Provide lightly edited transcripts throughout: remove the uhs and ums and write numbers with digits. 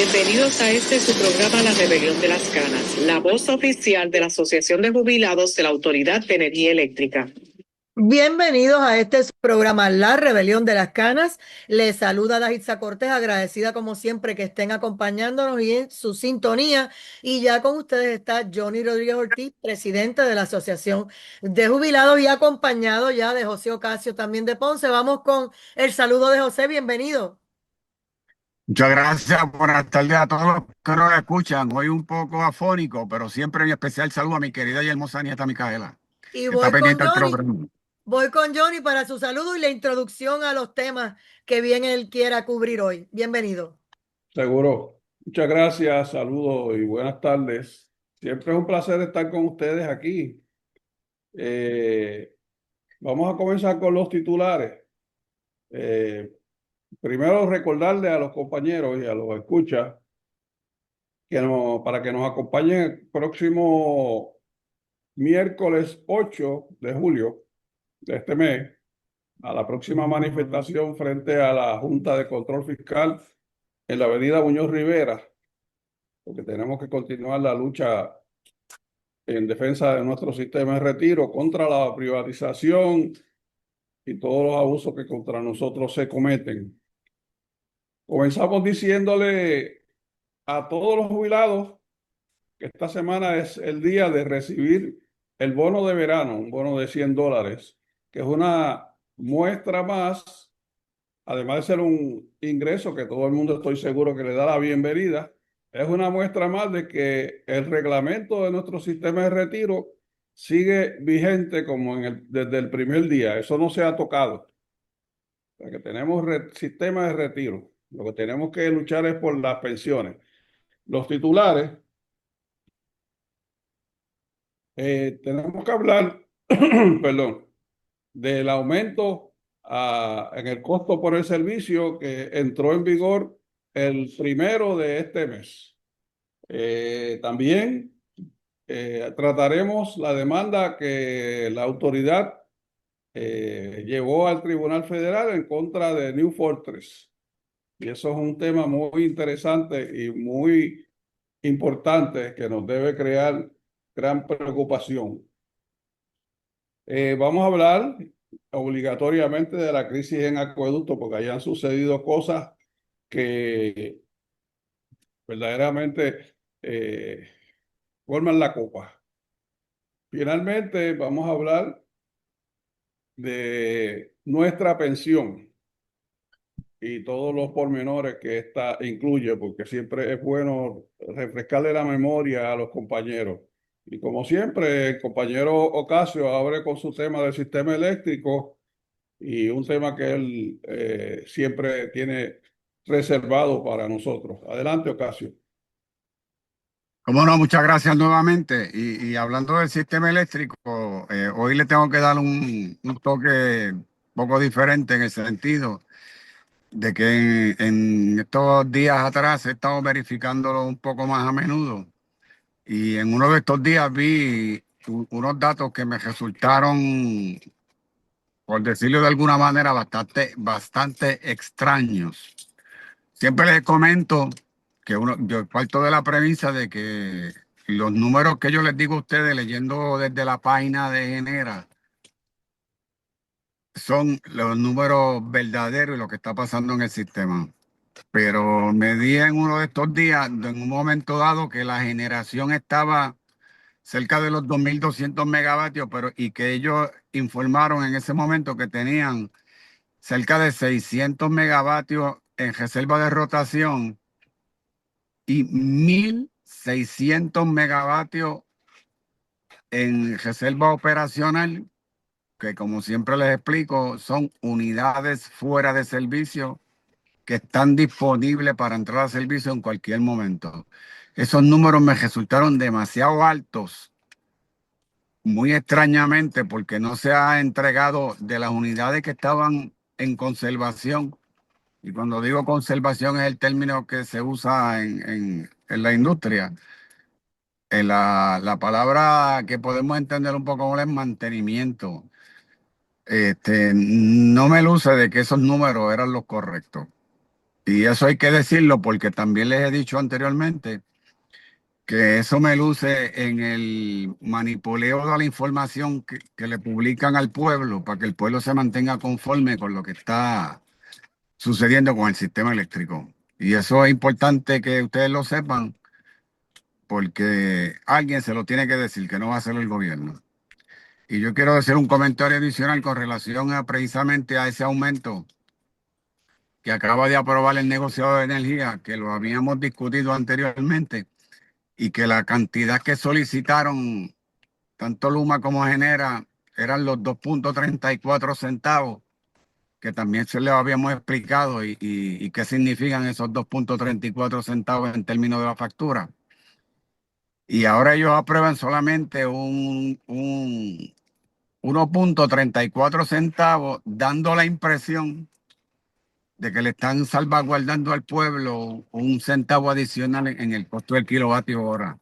Bienvenidos a este su programa La Rebelión de las Canas, la voz oficial de la Asociación de Jubilados de la Autoridad de Energía Eléctrica. Bienvenidos a este su programa La Rebelión de las Canas. Les saluda Daitza Cortés, agradecida como siempre que estén acompañándonos y en su sintonía. Y ya con ustedes está Johnny Rodríguez Ortiz, presidente de la Asociación de Jubilados y acompañado ya de José Ocasio también de Ponce. Vamos con el saludo de José, bienvenido. Muchas gracias, buenas tardes a todos los que nos escuchan. Hoy un poco afónico, pero siempre en especial saludo a mi querida y hermosa nieta Micaela, Y que está voy con pendiente del Johnny, programa. voy con Johnny para su saludo y la introducción a los temas que bien él quiera cubrir hoy. Bienvenido. Seguro. Muchas gracias, saludos y buenas tardes. Siempre es un placer estar con ustedes aquí. Eh, Vamos a comenzar con los titulares. Eh, Primero recordarle a los compañeros y a los escuchas para que nos acompañen el próximo miércoles 8 de julio de este mes a la próxima manifestación frente a la Junta de Control Fiscal en la avenida Muñoz Rivera, porque tenemos que continuar la lucha en defensa de nuestro sistema de retiro, contra la privatización y todos los abusos que contra nosotros se cometen. Comenzamos diciéndole a todos los jubilados que esta semana es el día de recibir el bono de verano, un bono de $100, que es una muestra más, además de ser un ingreso que todo el mundo estoy seguro que le da la bienvenida. Es una muestra más de que el reglamento de nuestro sistema de retiro sigue vigente como desde el primer día. Eso no se ha tocado. O sea, que tenemos sistema de retiro. Lo que tenemos que luchar es por las pensiones. Los titulares, tenemos que hablar, perdón, del aumento en el costo por el servicio que entró en vigor el 1 de este mes. También trataremos la demanda que la autoridad llevó al Tribunal Federal en contra de New Fortress. Y eso es un tema muy interesante y muy importante que nos debe crear gran preocupación. Vamos a hablar obligatoriamente de la crisis en acueducto, porque hayan sucedido cosas que verdaderamente forman la copa. Finalmente, vamos a hablar de nuestra pensión y todos los pormenores que esta incluye, porque siempre es bueno refrescarle la memoria a los compañeros. Y como siempre, el compañero Ocasio abre con su tema del sistema eléctrico y un tema que él siempre tiene reservado para nosotros. Adelante, Ocasio. Como no, muchas gracias nuevamente. Y hablando del sistema eléctrico, hoy le tengo que dar un toque un poco diferente en el sentido de que en estos días atrás he estado verificándolo un poco más a menudo. Y en uno de estos días vi unos datos que me resultaron, por decirlo de alguna manera, bastante extraños. Siempre les comento que yo parto de la premisa de que los números que yo les digo a ustedes leyendo desde la página de Genera son los números verdaderos y lo que está pasando en el sistema. Pero me di en uno de estos días, en un momento dado, que la generación estaba cerca de los 2.200 megavatios, y que ellos informaron en ese momento que tenían cerca de 600 megavatios en reserva de rotación y 1.600 megavatios en reserva operacional, que como siempre les explico, son unidades fuera de servicio que están disponibles para entrar a servicio en cualquier momento. Esos números me resultaron demasiado altos, muy extrañamente, porque no se ha entregado de las unidades que estaban en conservación. Y cuando digo conservación es el término que se usa en la industria. La palabra que podemos entender un poco es mantenimiento. No me luce de que esos números eran los correctos. Y eso hay que decirlo porque también les he dicho anteriormente que eso me luce en el manipuleo de la información que le publican al pueblo para que el pueblo se mantenga conforme con lo que está sucediendo con el sistema eléctrico. Y eso es importante que ustedes lo sepan porque alguien se lo tiene que decir, que no va a ser el gobierno. Y yo quiero hacer un comentario adicional con relación a precisamente a ese aumento que acaba de aprobar el negociado de energía, que lo habíamos discutido anteriormente, y que la cantidad que solicitaron tanto Luma como Genera eran los 2.34 centavos, que también se lo habíamos explicado, y qué significan esos 2.34 centavos en términos de la factura. Y ahora ellos aprueban solamente un 1.34 centavos, dando la impresión de que le están salvaguardando al pueblo un centavo adicional en el costo del kilovatio hora.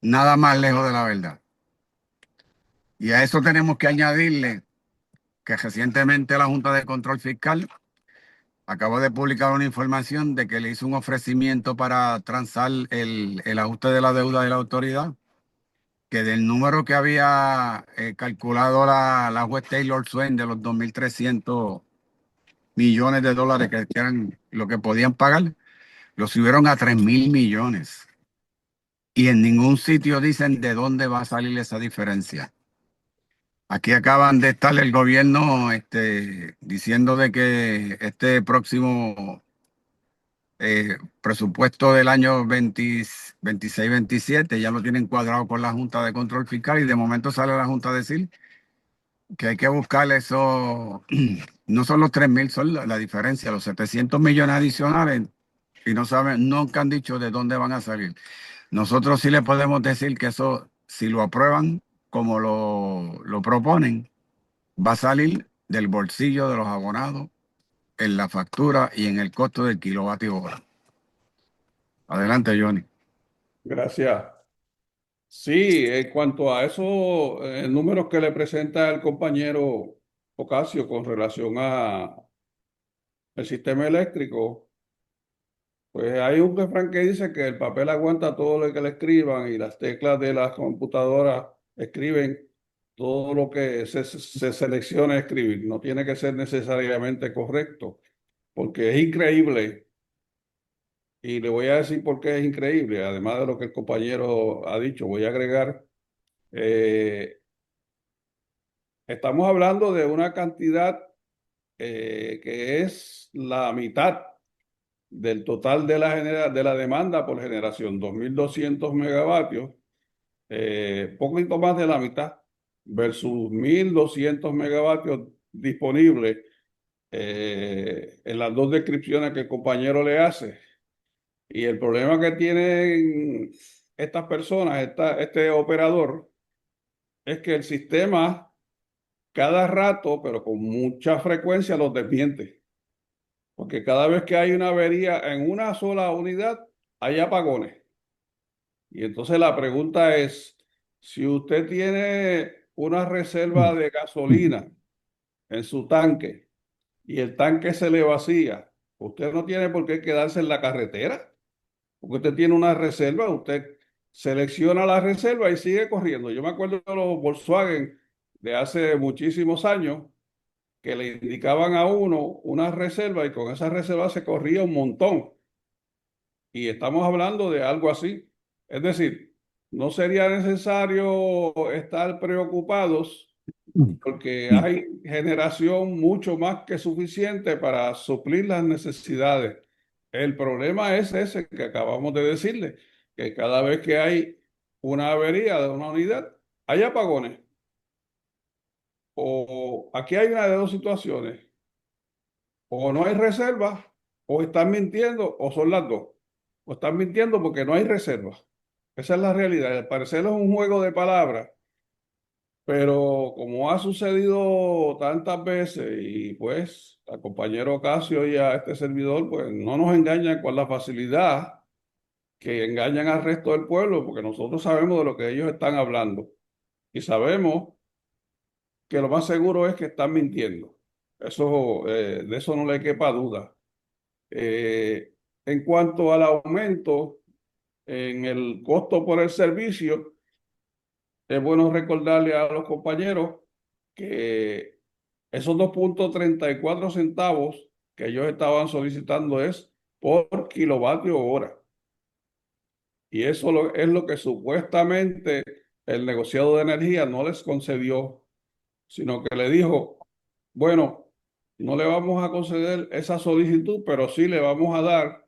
Nada más lejos de la verdad. Y a eso tenemos que añadirle que recientemente la Junta de Control Fiscal acaba de publicar una información de que le hizo un ofrecimiento para transar el ajuste de la deuda de la autoridad, que del número que había calculado la juez Taylor Swain de los 2.300 millones de dólares que eran lo que podían pagar, lo subieron a 3.000 millones. Y en ningún sitio dicen de dónde va a salir esa diferencia. Aquí acaban de estar el gobierno diciendo de que este próximo presupuesto del año 26-27 ya lo tienen cuadrado con la Junta de Control Fiscal, y de momento sale la Junta a decir que hay que buscar eso. No son los 3.000, son la diferencia, los 700 millones adicionales, y no saben, nunca han dicho de dónde van a salir. Nosotros sí le podemos decir que eso, si lo aprueban como lo proponen, va a salir del bolsillo de los abonados en la factura y en el costo del kilovatio hora. Adelante, Johnny. Gracias. Sí, en cuanto a esos números que le presenta el compañero Ocasio con relación a el sistema eléctrico, pues hay un refrán que dice que el papel aguanta todo lo que le escriban y las teclas de las computadoras escriben todo lo que se selecciona escribir. No tiene que ser necesariamente correcto, porque es increíble. Y le voy a decir por qué es increíble, además de lo que el compañero ha dicho, voy a agregar, eh, estamos hablando de una cantidad que es la mitad del total de de la demanda por generación, 2.200 megavatios, poquito más de la mitad, versus 1.200 megavatios disponibles en las dos descripciones que el compañero le hace. Y el problema que tienen estas personas, este operador, es que el sistema cada rato, pero con mucha frecuencia, los desmiente. Porque cada vez que hay una avería en una sola unidad, hay apagones. Y entonces la pregunta es, si usted tiene una reserva de gasolina en su tanque y el tanque se le vacía, usted no tiene por qué quedarse en la carretera. Porque usted tiene una reserva, usted selecciona la reserva y sigue corriendo. Yo me acuerdo de los Volkswagen de hace muchísimos años que le indicaban a uno una reserva y con esa reserva se corría un montón. Y estamos hablando de algo así. Es decir, no sería necesario estar preocupados porque hay generación mucho más que suficiente para suplir las necesidades. El problema es ese que acabamos de decirle, que cada vez que hay una avería de una unidad, hay apagones. O aquí hay una de dos situaciones, o no hay reserva, o están mintiendo, o son las dos. O están mintiendo porque no hay reserva. Esa es la realidad. Al parecer es un juego de palabras. Pero como ha sucedido tantas veces y pues al compañero Ocasio y a este servidor, pues no nos engañan con la facilidad que engañan al resto del pueblo, porque nosotros sabemos de lo que ellos están hablando y sabemos que lo más seguro es que están mintiendo. Eso, de eso no le quepa duda. En cuanto al aumento en el costo por el servicio, es bueno recordarle a los compañeros que esos 2.34 centavos que ellos estaban solicitando es por kilovatio hora. Y eso es lo que supuestamente el negociado de energía no les concedió, sino que le dijo, bueno, no le vamos a conceder esa solicitud, pero sí le vamos a dar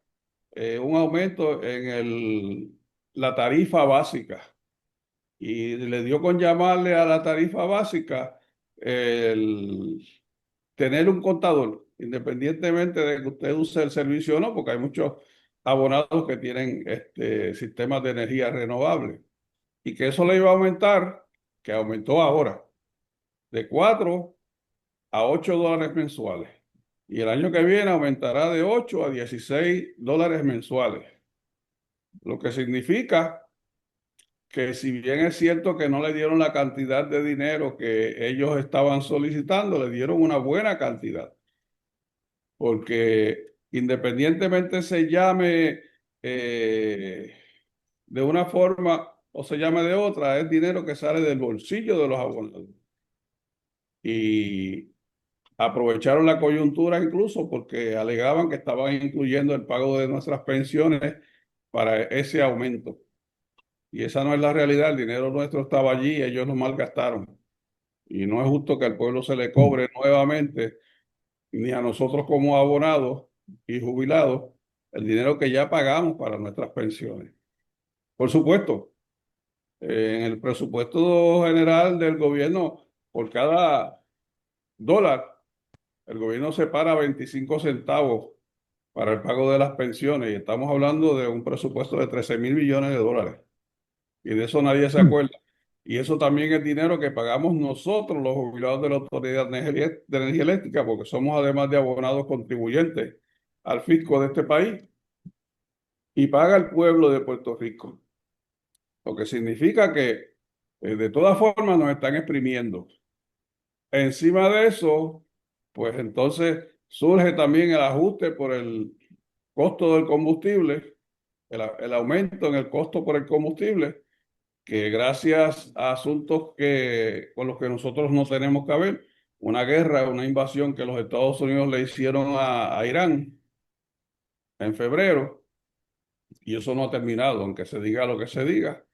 un aumento en la tarifa básica. Y le dio con llamarle a la tarifa básica el tener un contador, independientemente de que usted use el servicio o no, porque hay muchos abonados que tienen sistemas de energía renovable. Y que eso le iba a aumentar, que aumentó ahora, de 4 a 8 dólares mensuales. Y el año que viene aumentará de 8 a 16 dólares mensuales. Lo que significa que si bien es cierto que no le dieron la cantidad de dinero que ellos estaban solicitando, le dieron una buena cantidad. Porque independientemente se llame de una forma o se llame de otra, es dinero que sale del bolsillo de los abonados. Y aprovecharon la coyuntura incluso porque alegaban que estaban incluyendo el pago de nuestras pensiones para ese aumento. Y esa no es la realidad, el dinero nuestro estaba allí, ellos lo malgastaron. Y no es justo que al pueblo se le cobre nuevamente, ni a nosotros como abonados y jubilados, el dinero que ya pagamos para nuestras pensiones. Por supuesto, en el presupuesto general del gobierno, por cada dólar, el gobierno separa 25 centavos para el pago de las pensiones y estamos hablando de un presupuesto de 13.000 millones de dólares. Y de eso nadie se acuerda. Y eso también es dinero que pagamos nosotros, los jubilados de la Autoridad de Energía Eléctrica, porque somos además de abonados contribuyentes al fisco de este país. Y paga el pueblo de Puerto Rico. Lo que significa que de todas formas nos están exprimiendo. Encima de eso, pues entonces surge también el ajuste por el costo del combustible, el aumento en el costo por el combustible, que gracias a asuntos con los que nosotros no tenemos que ver, una guerra, una invasión que los Estados Unidos le hicieron a Irán en febrero, y eso no ha terminado, aunque se diga lo que se diga,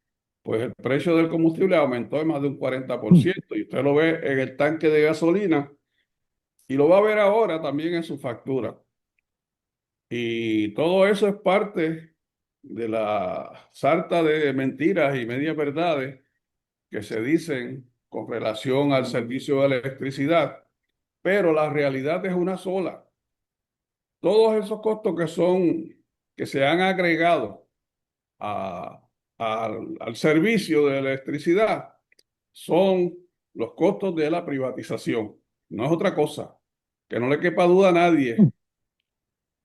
pues el precio del combustible aumentó en más de un 40%, y usted lo ve en el tanque de gasolina, y lo va a ver ahora también en su factura. Y todo eso es parte de la sarta de mentiras y medias verdades que se dicen con relación al servicio de electricidad, pero la realidad es una sola. Todos esos costos que se han agregado al servicio de electricidad son los costos de la privatización. No es otra cosa. Que no le quepa duda a nadie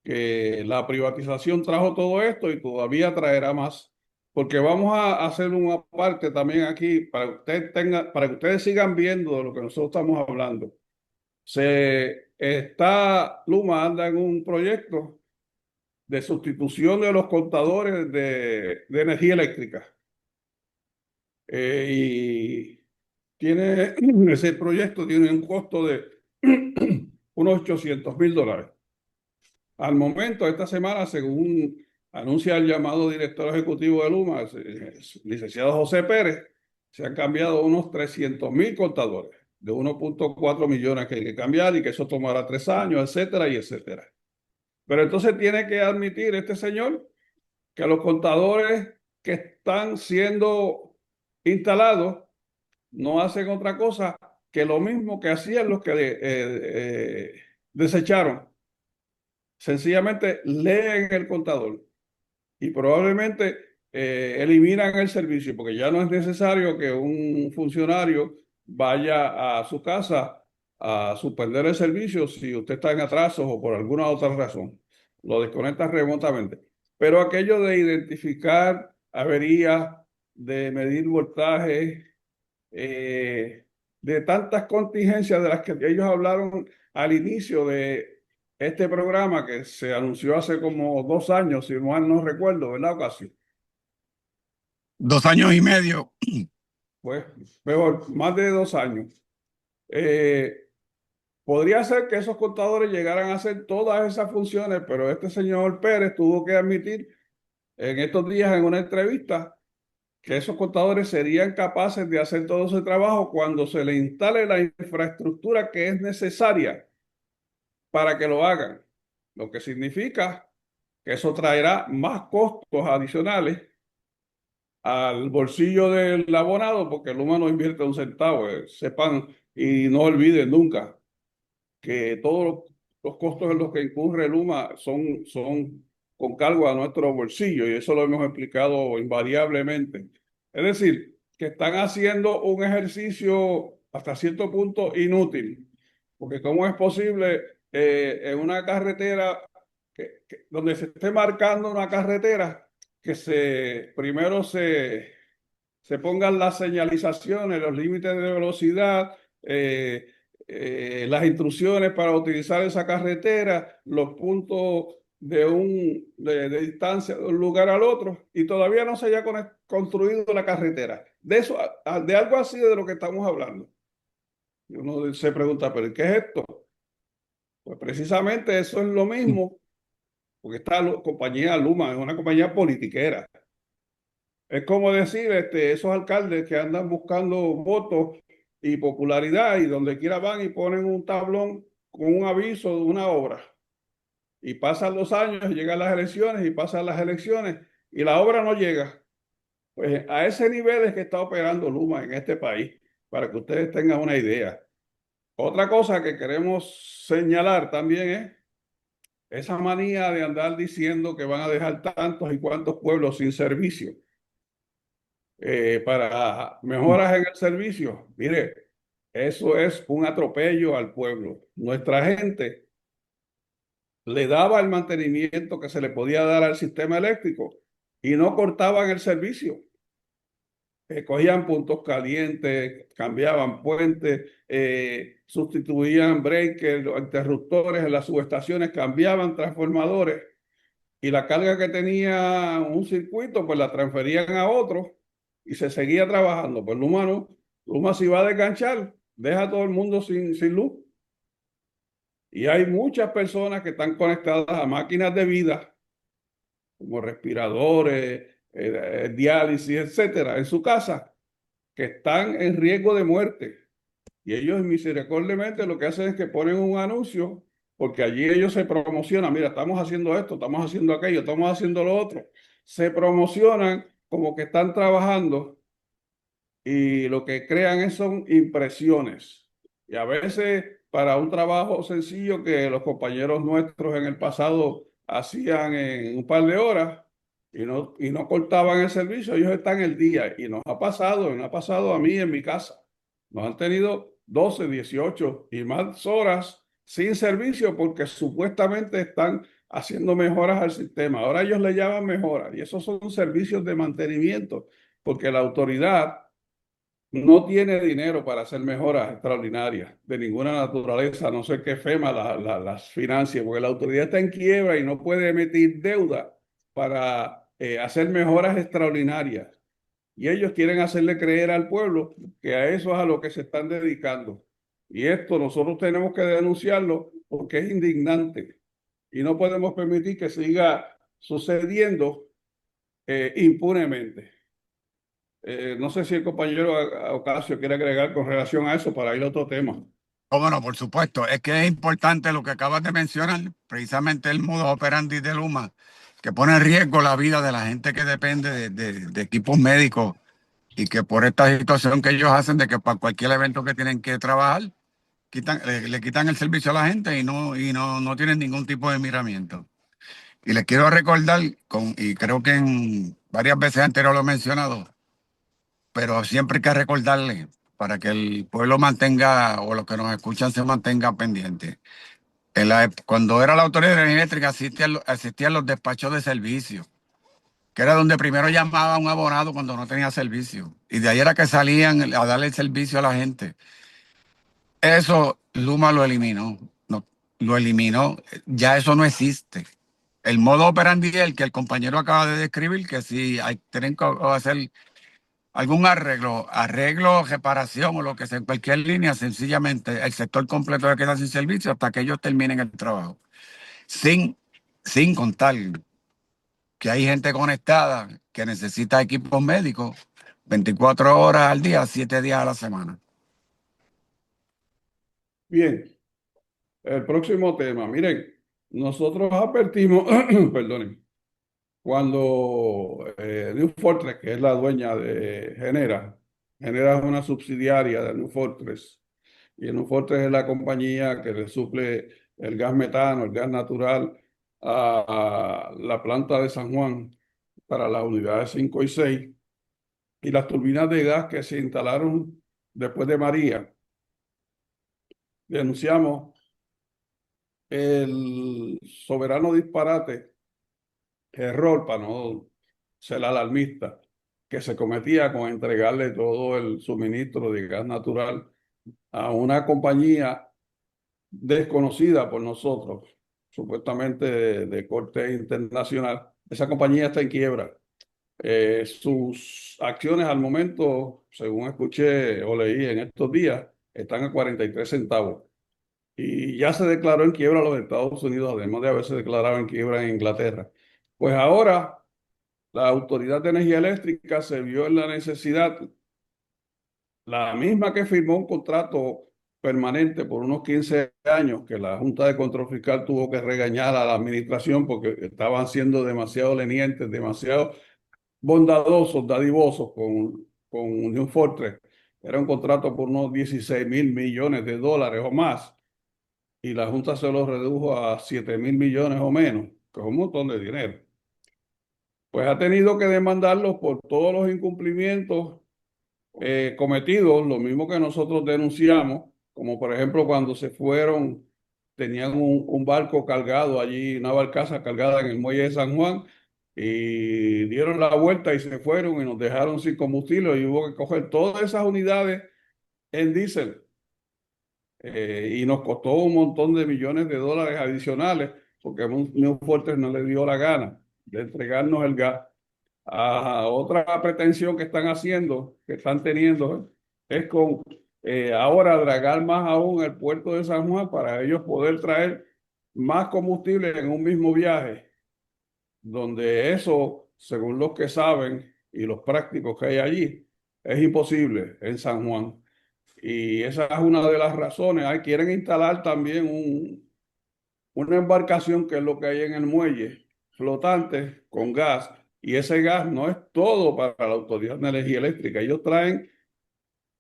que la privatización trajo todo esto y todavía traerá más. Porque vamos a hacer una parte también aquí para que ustedes sigan viendo de lo que nosotros estamos hablando. Luma anda en un proyecto de sustitución de los contadores de energía eléctrica. Y ese proyecto tiene un costo de unos 800.000 dólares. Al momento, esta semana, según anuncia el llamado director ejecutivo de Luma, el licenciado José Pérez, se han cambiado unos 300.000 contadores de 1.4 millones que hay que cambiar y que eso tomará 3 años, etcétera, y etcétera. Pero entonces tiene que admitir este señor que los contadores que están siendo instalados no hacen otra cosa que lo mismo que hacían los que desecharon. Sencillamente leen el contador y probablemente eliminan el servicio porque ya no es necesario que un funcionario vaya a su casa a suspender el servicio si usted está en atrasos o por alguna otra razón. Lo desconecta remotamente. Pero aquello de identificar averías, de medir voltaje, de tantas contingencias de las que ellos hablaron al inicio de este programa que se anunció hace como 2 años, si mal no recuerdo, ¿verdad, Ocasio? 2 años y medio. Pues peor, más de 2 años. Eh, Podría ser que esos contadores llegaran a hacer todas esas funciones, pero este señor Pérez tuvo que admitir en estos días en una entrevista que esos contadores serían capaces de hacer todo ese trabajo cuando se le instale la infraestructura que es necesaria para que lo hagan, lo que significa que eso traerá más costos adicionales al bolsillo del abonado, porque el humano no invierte un centavo, sepan y no olviden nunca que todos los costos en los que incurre el UMA son con cargo a nuestro bolsillo y eso lo hemos explicado invariablemente. Es decir, que están haciendo un ejercicio hasta cierto punto inútil, porque ¿cómo es posible en una carretera donde se esté marcando una carretera que primero se pongan las señalizaciones, los límites de velocidad, las instrucciones para utilizar esa carretera, los puntos de distancia de un lugar al otro, y todavía no se haya construido la carretera? De eso, de algo así de lo que estamos hablando. Y uno se pregunta, ¿pero qué es esto? Pues precisamente eso es lo mismo, porque esta compañía Luma es una compañía politiquera. Es como decir, esos alcaldes que andan buscando votos y popularidad y donde quiera van y ponen un tablón con un aviso de una obra. Y pasan los años, llegan las elecciones y pasan las elecciones y la obra no llega. Pues a ese nivel es que está operando Luma en este país, para que ustedes tengan una idea. Otra cosa que queremos señalar también es esa manía de andar diciendo que van a dejar tantos y cuantos pueblos sin servicio. Para mejoras en el servicio. Mire, eso es un atropello al pueblo. Nuestra gente le daba el mantenimiento que se le podía dar al sistema eléctrico y no cortaban el servicio. Cogían puntos calientes, cambiaban puentes, sustituían breakers, interruptores en las subestaciones, cambiaban transformadores y la carga que tenía un circuito, pues la transferían a otro y se seguía trabajando. Pues Luma si va a desganchar, deja a todo el mundo sin luz. Y hay muchas personas que están conectadas a máquinas de vida, como respiradores, diálisis, etcétera, en su casa, que están en riesgo de muerte. Y ellos misericordiamente lo que hacen es que ponen un anuncio, porque allí ellos se promocionan, mira, estamos haciendo esto, estamos haciendo aquello, estamos haciendo lo otro. Se promocionan como que están trabajando y lo que crean son impresiones. Y a veces para un trabajo sencillo que los compañeros nuestros en el pasado hacían en un par de horas y no cortaban el servicio, ellos están el día. Y nos ha pasado a mí en mi casa. Nos han tenido 12, 18 y más horas sin servicio porque supuestamente están haciendo mejoras al sistema. Ahora ellos le llaman mejoras y esos son servicios de mantenimiento porque la autoridad no tiene dinero para hacer mejoras extraordinarias de ninguna naturaleza, a no ser que FEMA las financie, porque la autoridad está en quiebra y no puede emitir deuda para hacer mejoras extraordinarias. Y ellos quieren hacerle creer al pueblo que a eso es a lo que se están dedicando. Y esto nosotros tenemos que denunciarlo porque es indignante y no podemos permitir que siga sucediendo impunemente. No sé si el compañero Ocasio quiere agregar con relación a eso para ir a otro tema. Bueno, por supuesto, es que es importante lo que acabas de mencionar, precisamente el modus operandi de Luma, que pone en riesgo la vida de la gente que depende de equipos médicos y que por esta situación que ellos hacen de que para cualquier evento que tienen que trabajar, le quitan el servicio a la gente y no tienen ningún tipo de miramiento. Y les quiero recordar, y creo que en varias veces anteriores lo he mencionado, pero siempre hay que recordarle para que el pueblo mantenga, o los que nos escuchan se mantenga pendiente. Cuando era la Autoridad de Energía Eléctrica existían los despachos de servicio, que era donde primero llamaba a un abonado cuando no tenía servicio. Y de ahí era que salían a darle el servicio a la gente. Eso Luma lo eliminó. No, lo eliminó. Ya eso no existe. El modo operandi es el que el compañero acaba de describir, que si tienen que hacer algún arreglo, reparación o lo que sea en cualquier línea, sencillamente el sector completo se queda sin servicio hasta que ellos terminen el trabajo. Sin, sin contar que hay gente conectada que necesita equipos médicos 24 horas al día, 7 días a la semana. Bien, el próximo tema. Miren, nosotros advertimos, perdonen, cuando New Fortress, que es la dueña de Genera es una subsidiaria de New Fortress, y New Fortress es la compañía que le suple el gas metano, el gas natural a la planta de San Juan para las unidades 5 y 6, y las turbinas de gas que se instalaron después de María. Denunciamos el soberano disparate, error, para no ser alarmista, que se cometía con entregarle todo el suministro de gas natural a una compañía desconocida por nosotros, supuestamente de corte internacional. Esa compañía está en quiebra. Sus acciones al momento, según escuché o leí en estos días, están a 43 centavos. Y ya se declaró en quiebra los Estados Unidos, además de haberse declarado en quiebra en Inglaterra. Pues ahora la Autoridad de Energía Eléctrica se vio en la necesidad, la misma que firmó un contrato permanente por unos 15 años, que la Junta de Control Fiscal tuvo que regañar a la administración porque estaban siendo demasiado lenientes, demasiado bondadosos, dadivosos con Unión Fortress. Era un contrato por unos 16.000 millones de dólares o más, y la Junta se lo redujo a 7.000 millones o menos, que es un montón de dinero. Pues ha tenido que demandarlos por todos los incumplimientos cometidos, lo mismo que nosotros denunciamos, como por ejemplo cuando se fueron, tenían un barco cargado allí, una barcaza cargada en el muelle de San Juan, y dieron la vuelta y se fueron y nos dejaron sin combustible y hubo que coger todas esas unidades en diésel. Y nos costó un montón de millones de dólares adicionales porque New Fortress no le dio la gana de entregarnos el gas. Otra pretensión que están haciendo, que están teniendo, es con ahora dragar más aún el puerto de San Juan para ellos poder traer más combustible en un mismo viaje, donde eso, según los que saben y los prácticos que hay allí, es imposible en San Juan. Y esa es una de las razones. Quieren instalar también una embarcación, que es lo que hay en el muelle, flotante con gas. Y ese gas no es todo para la Autoridad de Energía Eléctrica. Ellos traen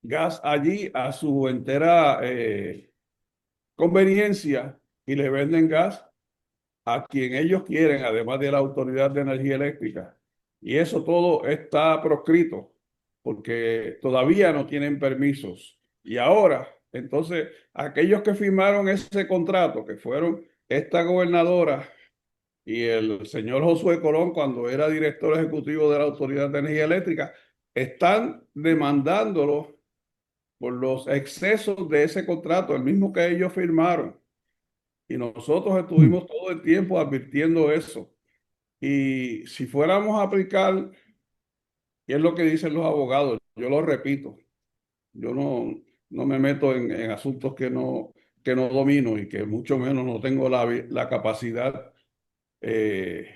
gas allí a su entera conveniencia y le venden gas a quien ellos quieren, además de la Autoridad de Energía Eléctrica. Y eso todo está proscrito porque todavía no tienen permisos. Y ahora, entonces, aquellos que firmaron ese contrato, que fueron esta gobernadora y el señor Josué Colón, cuando era director ejecutivo de la Autoridad de Energía Eléctrica, están demandándolo por los excesos de ese contrato, el mismo que ellos firmaron. Y nosotros estuvimos todo el tiempo advirtiendo eso. Y si fuéramos a aplicar, y es lo que dicen los abogados, yo lo repito, yo no me meto en asuntos que no domino y que mucho menos no tengo la capacidad, eh,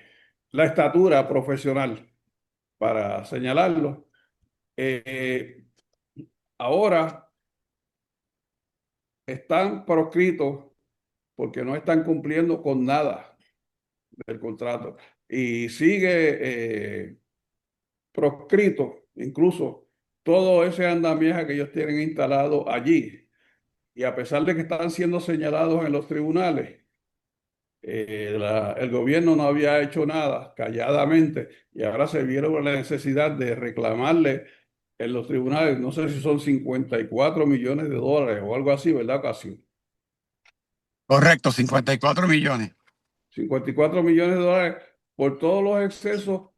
la estatura profesional para señalarlo. Ahora están proscritos porque no están cumpliendo con nada del contrato. Y sigue proscrito incluso todo ese andamiaje que ellos tienen instalado allí. Y a pesar de que están siendo señalados en los tribunales, el gobierno no había hecho nada calladamente y ahora se vieron la necesidad de reclamarle en los tribunales, no sé si son 54 millones de dólares o algo así, ¿verdad, Ocasio? Correcto, 54 millones. 54 millones de dólares por todos los excesos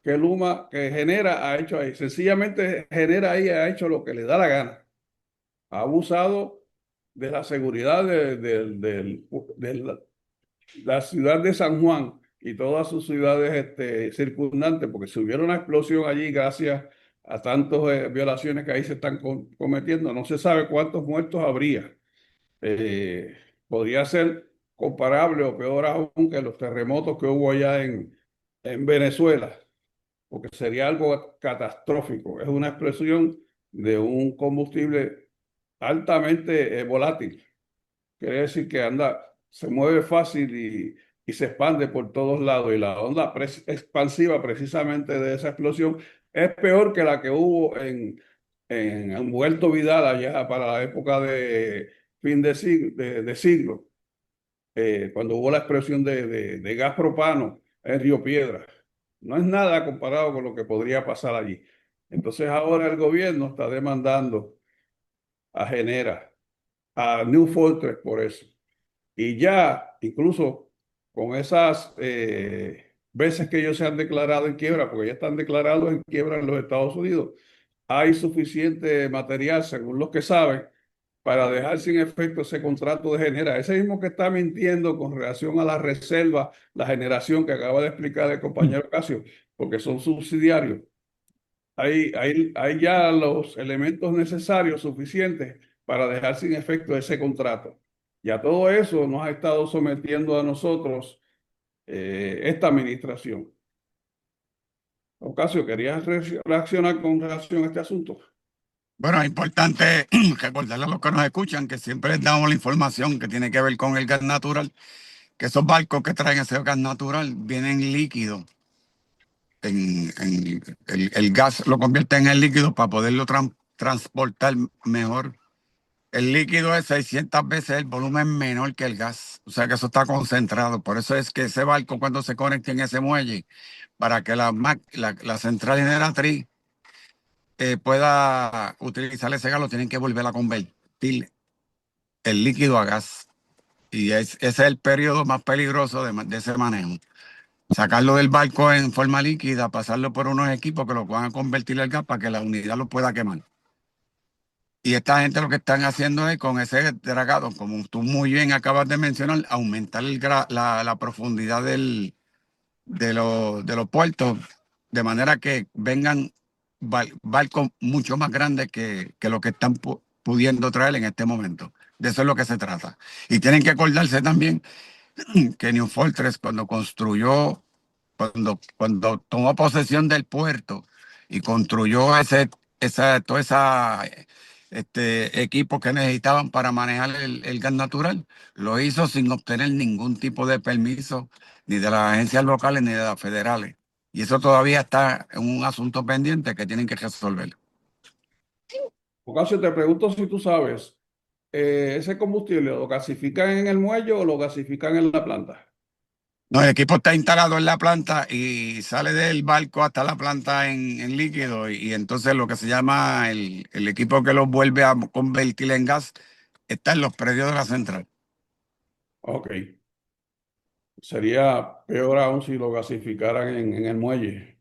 que Luma, que Genera, ha hecho ahí. Sencillamente Genera ahí ha hecho lo que le da la gana. Ha abusado de la seguridad de la ciudad de San Juan y todas sus ciudades circundantes, porque si hubiera una explosión allí gracias a tantas violaciones que ahí se están cometiendo, no se sabe cuántos muertos habría. Eh, Podría ser comparable o peor aún que los terremotos que hubo allá en Venezuela, porque sería algo catastrófico. Es una explosión de un combustible altamente volátil. Quiere decir que se mueve fácil y se expande por todos lados. Y la onda expansiva precisamente de esa explosión es peor que la que hubo en Humberto Vidal allá para la época de fin de siglo, cuando hubo la explosión de gas propano en Río Piedras. No es nada comparado con lo que podría pasar allí. Entonces ahora el gobierno está demandando a Genera, a New Fortress por eso. Y ya, incluso con esas veces que ellos se han declarado en quiebra, porque ya están declarados en quiebra en los Estados Unidos, hay suficiente material, según los que saben, para dejar sin efecto ese contrato de Genera. Ese mismo que está mintiendo con relación a la reserva, la generación que acaba de explicar el compañero Casio, porque son subsidiarios. Hay ya los elementos necesarios suficientes para dejar sin efecto ese contrato. Y a todo eso nos ha estado sometiendo a nosotros esta administración. Ocasio, ¿querías reaccionar con relación a este asunto? Bueno, es importante recordarle a los que nos escuchan que siempre les damos la información que tiene que ver con el gas natural, que esos barcos que traen ese gas natural vienen líquido. El gas lo convierte en el líquido para poderlo transportar mejor. El líquido es 600 veces el volumen menor que el gas, o sea que eso está concentrado. Por eso es que ese barco cuando se conecte en ese muelle, para que la central generatriz pueda utilizar ese gas, lo tienen que volver a convertir el líquido a gas. Y ese es el periodo más peligroso de ese manejo. Sacarlo del barco en forma líquida, pasarlo por unos equipos que lo van a convertir al gas para que la unidad lo pueda quemar. Y esta gente lo que están haciendo es con ese dragado, como tú muy bien acabas de mencionar, aumentar la profundidad de los puertos, de manera que vengan barcos mucho más grandes que lo que están pudiendo traer en este momento. De eso es lo que se trata. Y tienen que acordarse también que New Fortress, cuando tomó posesión del puerto y construyó toda esa equipo que necesitaban para manejar el gas natural, lo hizo sin obtener ningún tipo de permiso, ni de las agencias locales ni de las federales. Y eso todavía está en un asunto pendiente que tienen que resolver. Ocasio, te pregunto si tú sabes, ¿ese combustible lo gasifican en el muelle o lo gasifican en la planta? No, el equipo está instalado en la planta y sale del barco hasta la planta en líquido y entonces lo que se llama el equipo que lo vuelve a convertir en gas está en los predios de la central. Ok. Sería peor aún si lo gasificaran en el muelle.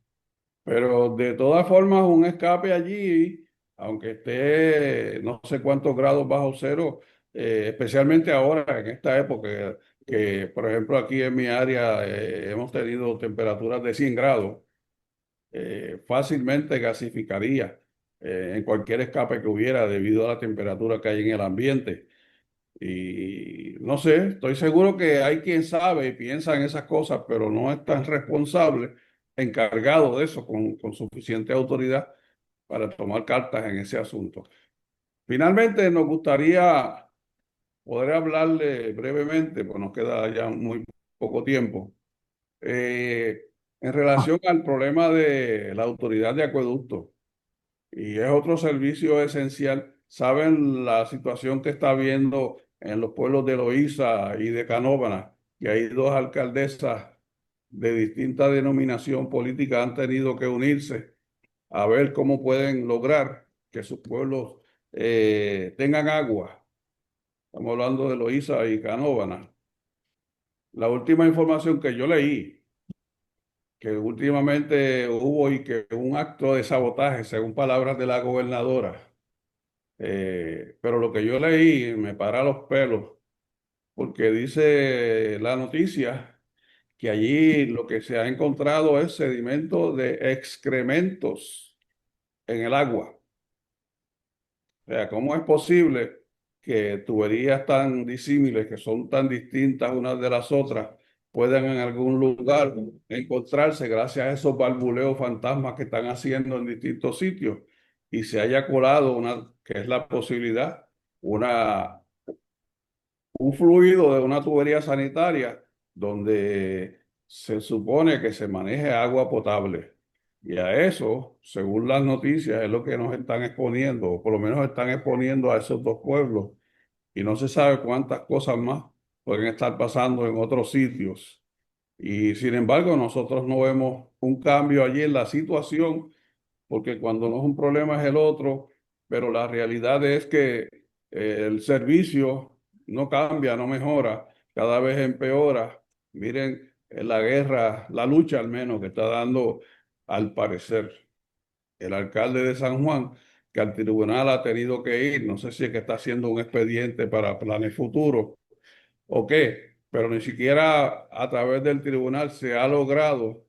Pero de todas formas, un escape allí, aunque esté no sé cuántos grados bajo cero, especialmente ahora en esta época, que por ejemplo aquí en mi área hemos tenido temperaturas de 100 grados, fácilmente gasificaría en cualquier escape que hubiera debido a la temperatura que hay en el ambiente. Y no sé, estoy seguro que hay quien sabe y piensa en esas cosas, pero no es tan responsable, encargado de eso, con suficiente autoridad para tomar cartas en ese asunto. Finalmente, nos gustaría poder hablarle brevemente, pues nos queda ya muy poco tiempo, en relación al problema de la autoridad de acueducto. Y es otro servicio esencial. ¿Saben la situación que está habiendo en los pueblos de Loíza y de Canóvana? Que hay dos alcaldesas de distinta denominación política han tenido que unirse a ver cómo pueden lograr que sus pueblos tengan agua. Estamos hablando de Loíza y Canóvana. La última información que yo leí, que últimamente hubo y que un acto de sabotaje, según palabras de la gobernadora, Pero lo que yo leí me para los pelos, porque dice la noticia que allí lo que se ha encontrado es sedimento de excrementos en el agua. O sea, ¿cómo es posible que tuberías tan disímiles, que son tan distintas unas de las otras, puedan en algún lugar encontrarse gracias a esos barbuleos fantasmas que están haciendo en distintos sitios y se haya colado una, que es la posibilidad, una, un fluido de una tubería sanitaria donde se supone que se maneje agua potable? Y a eso, según las noticias, es lo que nos están exponiendo, o por lo menos están exponiendo a esos dos pueblos. Y no se sabe cuántas cosas más pueden estar pasando en otros sitios. Y sin embargo, nosotros no vemos un cambio allí en la situación, porque cuando no es un problema es el otro, pero la realidad es que el servicio no cambia, no mejora, cada vez empeora. Miren la guerra, la lucha al menos que está dando, al parecer, el alcalde de San Juan, que al tribunal ha tenido que ir, no sé si es que está haciendo un expediente para planes futuros o qué, pero ni siquiera a través del tribunal se ha logrado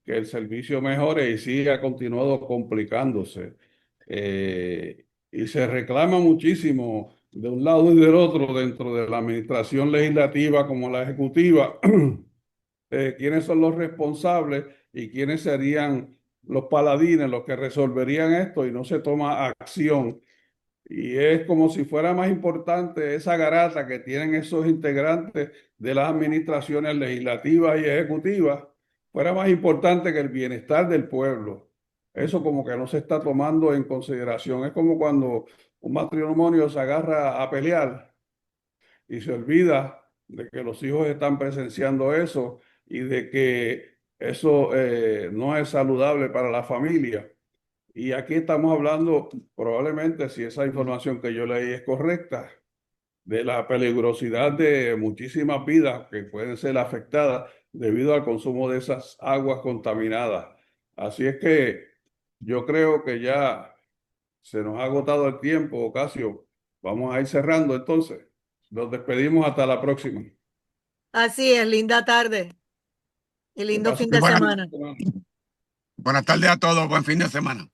que el servicio mejore y sí ha continuado complicándose. Y se reclama muchísimo de un lado y del otro dentro de la administración legislativa como la ejecutiva, quiénes son los responsables y quiénes serían los paladines, los que resolverían esto, y no se toma acción. Y es como si fuera más importante esa garata que tienen esos integrantes de las administraciones legislativas y ejecutivas, fuera más importante que el bienestar del pueblo. Eso como que no se está tomando en consideración. Es como cuando un matrimonio se agarra a pelear y se olvida de que los hijos están presenciando eso y de que eso no es saludable para la familia. Y aquí estamos hablando, probablemente, si esa información que yo leí es correcta, de la peligrosidad de muchísimas vidas que pueden ser afectadas debido al consumo de esas aguas contaminadas. Así es que yo creo que ya se nos ha agotado el tiempo, Ocasio. Vamos a ir cerrando entonces. Nos despedimos hasta la próxima. Así es, linda tarde y Que lindo pasen fin de Buenas, semana. buena semana. buenas tardes a todos, buen fin de semana.